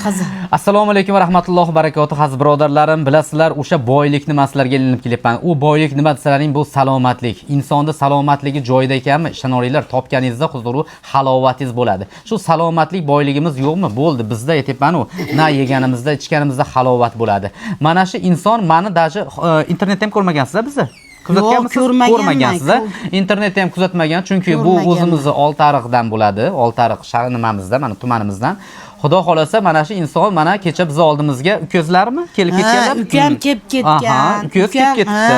qiziq. Assalomu alaykum va rahmatullohi va barakatuh aziz birodarlarim. Bilasizlar, o'sha boylikni masalalarga ilinib kelyapman. U boylik nima desalaring, bu salomatlik. Insonning salomatligi joyida ekanmi? Ishoninglar, topganingizda huzuru, halovatingiz bo'ladi. Shu salomatlik boyligimiz yo'qmi? Bo'ldi. Bizda aytayapman-ku, na yeganimizda, ichganimizda halovat bo'ladi. Mana shu inson meni dashi internetda ham ko'rmagansizlar bizni. Ko'rmagansiz. Internetda ham kuzatmagan, chunki bu o'zimizni Oltiariqdan bo'ladi. Oltiariq shahar nimamizda, mana tumanimizdan. Xudo xolasa mana shu inson mana kecha biz oldimizga ukazlarmi kelib ketganlar? Ukam kelib ketgan. Ukaz kelib ketdi.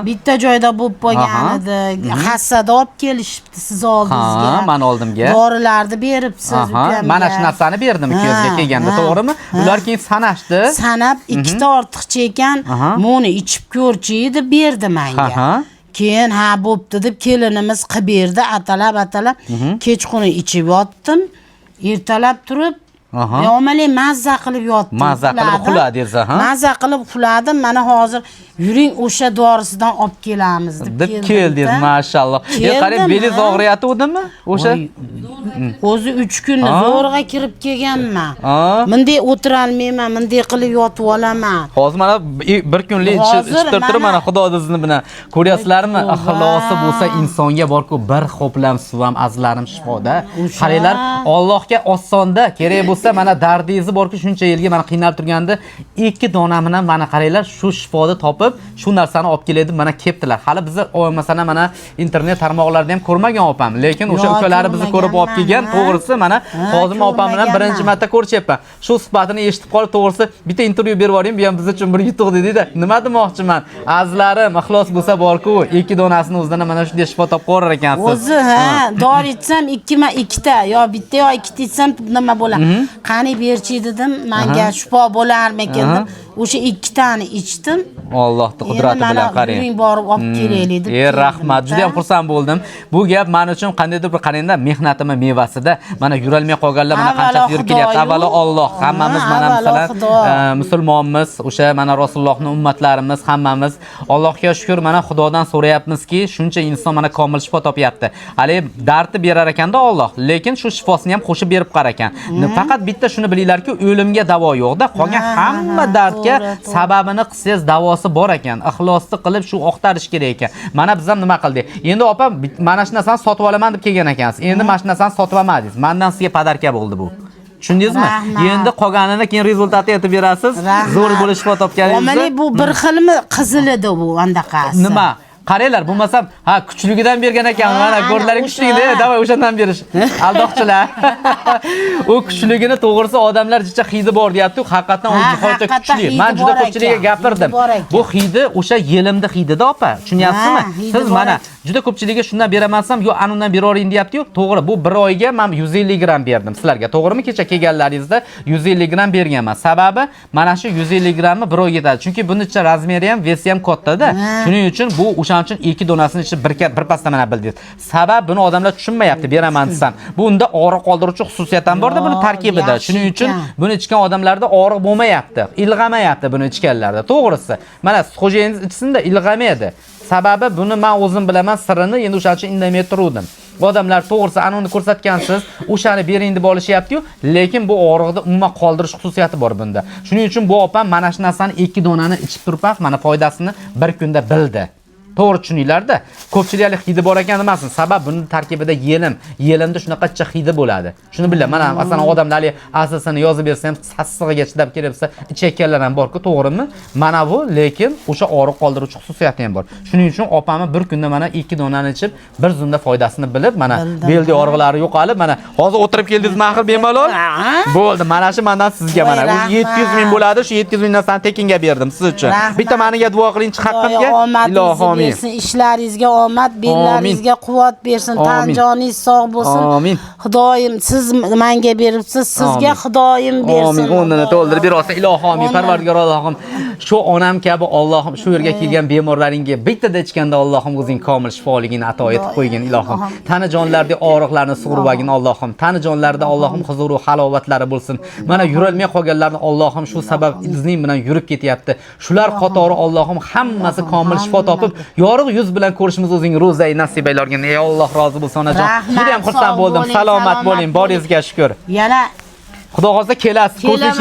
Bitta joyda bo'lib qolgan edi. Hassada olib kelishibdi siz oldingizga. Men oldimga. Dorilarni beribsiz ukamga. Mana shu narsani berdim ukazga kelganda, to'g'rimi? Ular keyin sanashdi. Sanab ikkita ortiqcha ekan, buni ichib ko'rchi edi, berdi menga. Keyin ha bo'pti deb kelinimiz qilib berdi, atalab kechqurun ichib yotdim. Ertalab turib Yo'mali mazza qilib yotdim. Mazza qilib uxladingiz, ha? Mazza qilib uxladim. Mana hozir yuring o'sha dorisidan olib kelamiz deb keldingiz, mashalloh. Qarang, belingiz og'riyatuvdimi? O'sha o'zi 3 kunni zo'rg'a kirib kelganman. Bunday o'tira olmayman, bunday qilib yotib olaman. Hozir mana bir kunlik ichib turib, mana Xudo izni bilan ko'ryapsizlarmi? Ixlosi bo'lsa insonga borku bir xo'plam suv ham azlarim shifoda. Qaranglar, Allohga osonda kerak bo'lsa mana dardingizni borki shuncha yilga mana qiynalib turganda 2 dona bilan mana qaranglar shu shifoni topib shu narsani olib keladi, mana kelibdilar. Hali bizni masalan mana internet tarmoqlarida ham ko'rmagan opam, lekin o'sha ukalari bizni ko'rib olib kelgan. To'g'risi mana hozir opam bilan birinchi marta ko'rishyapman. Shu sifatini eshitib qolib, to'g'risi bitta intervyu berib yuboring, bu ham biz uchun bir yutuq dedi-da. Nima demoqchiman? Azlarim, ixlos bo'lsa borku, 2 donasini o'zidan mana shunday shifo topib qo'rar ekansiz. O'zi dori ichsam 2 ta yo bitta yo 2 ta ichsam nima bo'ladi? Qani berchi dedim, menga shifo bo'larmikin deb o'sha 2 tani ichdim. Allohning qudrati bilan qarang. Yuring borib olib kelaylik deb. Rahmat, juda ham xursand bo'ldim. Bu gap men uchun qandaydir bir qarangda mehnatimning mevasida. Mana yurolmay qolganlar mana qancha yurib kelyapti. Avvalo Alloh, hammamiz mana masalan musulmonmiz, o'sha mana Rasulullohning ummatlarimiz hammamiz Allohga shukr, mana Xudodan so'rayapmizki, shuncha inson mana komil shifo topyapti. Hali dardni berar ekanda Alloh, lekin shu shifosini ham qo'shib berib qar ekan. Faqat bitta shuni bilinglarki, o'limga davo yo'q-da, qolgan hamma dardga sababini qilsangiz davosi bor ekan. Ixlosni qilib shu oqtarish kerak ekan. Mana biz ham nima qildik? Endi opa mana shu narsani sotib olaman deb kelgan ekansiz. Endi mana shu narsani sotib olmadingiz. Mendan sizga podarka bo'ldi bu. Tushundingizmi? Endi qolganini keyin rezultatni aytib berasiz. Zo'r bo'lish shifo topganingizni. Mana bu bir xilmi qizil edi bu andaqasi. Nima? Qaranglar, bo'lmasam, kuchligidan bergan ekan. Mana ko'rlaring kuchligida, davay o'shandan berish. Aldoqchilar. U kuchligini to'g'risi odamlar jicha hidi bor deyapti. Haqiqatan u jihatda kuchli. Men juda ko'pchilikka gapirdim. Bu hidi o'sha yelimni hidida opa. Tushunyapsizmi? Siz mana juda ko'pchilikka shundan beramansam, yo anundan beravering deyapti-yu. To'g'ri, bu bir oyga men 150 gram berdim sizlarga. To'g'rimi? Kecha kelganlaringizda 150 gram berganman. Sababi mana shu 150 gramni bir oyga yetadi. Chunki buning ichida razmeri ham, vesi ham katta-da. Shuning uchun bu o'shaning uchun 2 donasini ichib bir pasda mana bildingiz. Sabab buni odamlar tushunmayapti, beraman desam. Bunda og'riq qoldiruvchi xususiyat ham bor-da buni tarkibida. Shuning uchun buni ichgan odamlarda og'riq bo'lmayapti, ilg'amayapti buni ichganlarda. To'g'risi. Mana xo'jayingiz ichsin-da ilg'amaydi. Sababi buni men o'zim bilaman sirrini, endi o'shacha indamay turdim. Odamlar to'g'risi anonni ko'rsatgansiz, o'shani bering deb olishyapti-yu, lekin bu og'riqni umuman qoldirish xususiyati bor bunda. Shuning uchun bu opam mana shu narsani 2 donani ichib turib, mana foydasini bir kunda bildi. To'g'ri tushuninglar-da. Ko'pchiliklar hidi bor ekan demasin. Sabab buning tarkibida yelimda shunaqacha hidi bo'ladi. Shuni bilaman. Mana masalan odamlar asosini yozib bersa ham sassig'iga chidab kelibsa, ichayotganlar ham bor-ku, to'g'rimi? Mana bu, lekin o'sha og'riq qoldiruvchi xususiyati ham bor. Shuning uchun opamni bir kunda mana 2 donani ichib, bir zumda foydasini bilib, mana beldi og'riqlari yo'qolib, mana hozir o'tirib keldingiz mahir bemalol. Bo'ldi. Mana shu mendan sizga mana bu 700 ming bo'ladi. Shu 700 mingdan san tekinga berdim siz uchun. Bitta meniga duo qiling haqqimga. Ilohim bersin, ishlaringizga omad, bellaringizga quvvat bersin, tan joningiz sog' bo'lsin. Amin. Xudoyim siz menga beribsiz, sizga Xudoyim bersin. Amin. O'rnini to'ldirib bersin. Ilohim, Parvardigor Allohim. Shu onam kabi Allohim shu yerga kelgan bemorlaringga bittada ichganda Allohim o'zing komil shifoligini ato etib qo'ygin ilohim. Tana jonlarda og'riqlarni sug'urvagin Allohim. Tana jonlarda Allohim huzuru halovatlari bo'lsin. Mana yurolmay qolganlarni Allohim shu sabab izning bilan yurib ketyapti. Shular qatori Allohim hammasi komil shifo topib, yorug' yuz bilan ko'rishimiz o'zing ro'zai nasib aylargin. Ey Alloh rozi bo'lsin onajon. Juda ham xursand bo'ldim. Salomat bo'ling, boringizga shukr. Yana Xudo xolsa kelasiz. Kelaman.